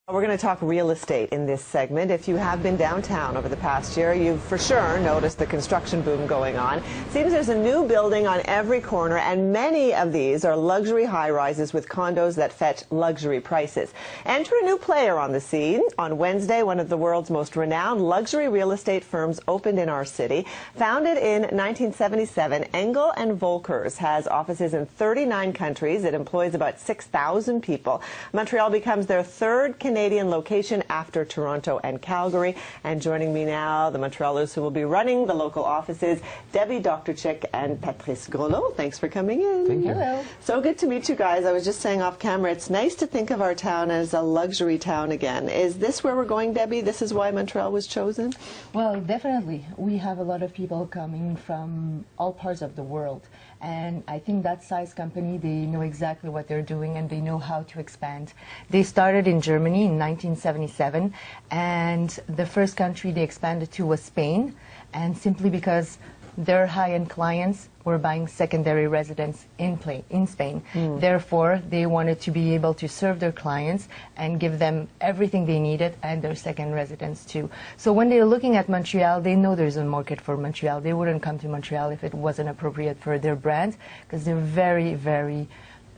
We're going to talk real estate in this segment. If you have been downtown over the past year, you've for sure noticed the construction boom going on. Seems there's a new building on every corner, and many of these are luxury high-rises with condos that fetch luxury prices. Enter a new player on the scene. On Wednesday, one of the world's most renowned luxury real estate firms opened in our city. Founded in 1977, Engel Völkers has offices in 39 countries. It employs about 6,000 people. Montreal becomes their third Canadian location after Toronto and Calgary. And joining me now, the Montrealers who will be running the local offices, Debby, Doktorczyk, and Patrice Groleau. Thanks for coming in. Thank you. Hello. So good to meet you guys. I was just saying off camera, it's nice to think of our town as a luxury town again. Is this where we're going, Debby? This is why Montreal was chosen? Well, definitely. We have a lot of people coming from all parts of the world. And I think that size company, they know exactly what they're doing and they know how to expand. They started in Germany in 1977, and the first country they expanded to was Spain, and simply because their high-end clients were buying secondary residence in Spain. Therefore, they wanted to be able to serve their clients and give them everything they needed and their second residence too. So when they're looking at Montreal, they know there's a market for Montreal. They wouldn't come to Montreal if it wasn't appropriate for their brand, because they're very, very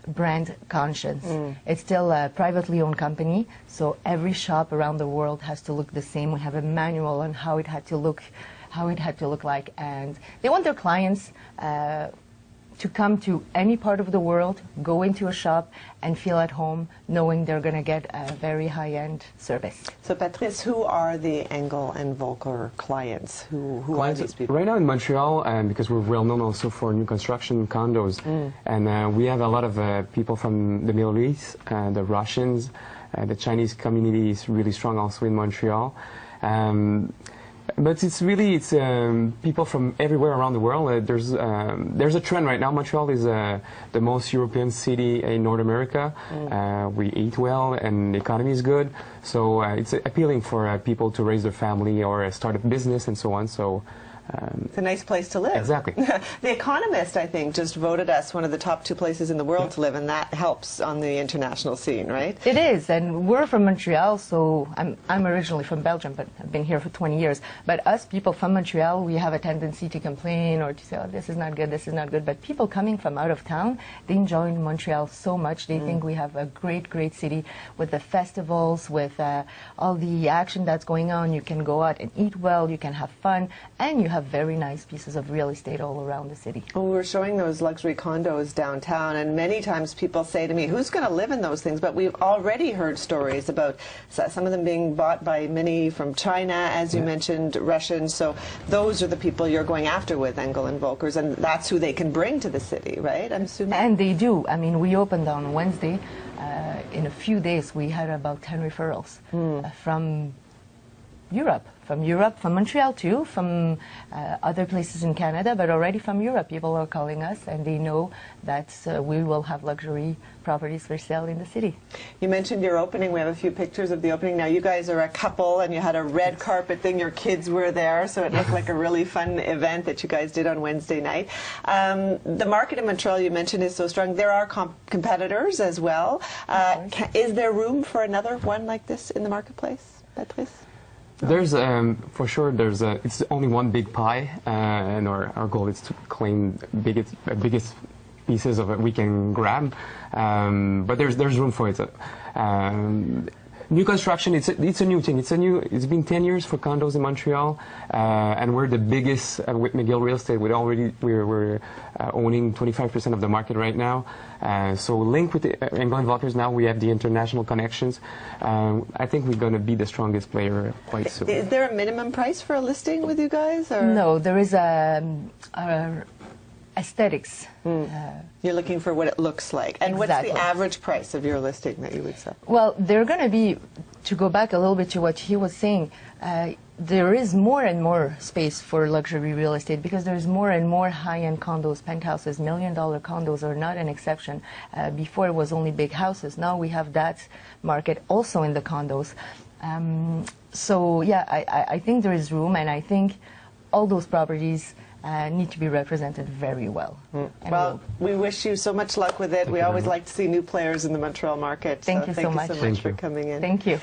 brand conscious. It's still a privately owned company, so every shop around the world has to look the same. We have a manual on how it had to look like, and they want their clients to come to any part of the world, go into a shop and feel at home, knowing they're going to get a very high-end service. So Patrice, who are the Engel and Volker clients? Who are these people? Right now in Montreal, because we're well known also for new construction condos, and we have a lot of people from the Middle East, the Russians, the Chinese community is really strong also in Montreal. But it's people from everywhere around the world. There's a trend right now. Montreal is the most European city in North America. We eat well and the economy is good. So it's appealing for people to raise their family or start a business and so on. So it's a nice place to live. Exactly. The Economist, I think, just voted us one of the top 2 places in the world to live, and that helps on the international scene, right? It is, and we're from Montreal, so I'm originally from Belgium, but I've been here for 20 years. But us people from Montreal, we have a tendency to complain or to say, oh, this is not good, this is not good. But people coming from out of town, they enjoy Montreal so much. They think we have a great, great city with the festivals, with all the action that's going on. You can go out and eat well, you can have fun, and you have very nice pieces of real estate all around the city. Well, we're showing those luxury condos downtown, and many times people say to me, who's going to live in those things? But we've already heard stories about some of them being bought by many from China, as you mentioned, Russians. So those are the people you're going after with Engel and Völkers, and that's who they can bring to the city, right? I'm assuming. And they do. I mean, we opened on Wednesday. In a few days, we had about 10 referrals from Europe, from Montreal too, from other places in Canada, but already from Europe. People are calling us and they know that we will have luxury properties for sale in the city. You mentioned your opening. We have a few pictures of the opening. Now, you guys are a couple and you had a red carpet thing. Your kids were there, so it looked like a really fun event that you guys did on Wednesday night. The market in Montreal, you mentioned, is so strong. There are competitors as well. Is there room for another one like this in the marketplace, Patrice? There's, for sure, it's only one big pie, and our goal is to claim biggest pieces of it we can grab, but there's room for it. New construction, it's a new thing. It's been 10 years for condos in Montreal, and we're the biggest with McGill Real Estate. We're owning 25% of the market right now. So linked with Engel Völkers now, we have the international connections. I think we're going to be the strongest player quite soon. Is there a minimum price for a listing with you guys? Or? No, there is aesthetics. You're looking for what it looks like. And Exactly. What's the average price of your listing that you would sell? Well, they're going to be, to go back a little bit to what he was saying, there is more and more space for luxury real estate because there's more and more high-end condos, penthouses. $1 million condos are not an exception. Before it was only big houses. Now we have that market also in the condos. So yeah, I think there is room, and I think all those properties need to be represented very well. Well, we wish you so much luck with it. We always like to see new players in the Montreal market. Thank you so much. Thank you so much for coming in. Thank you.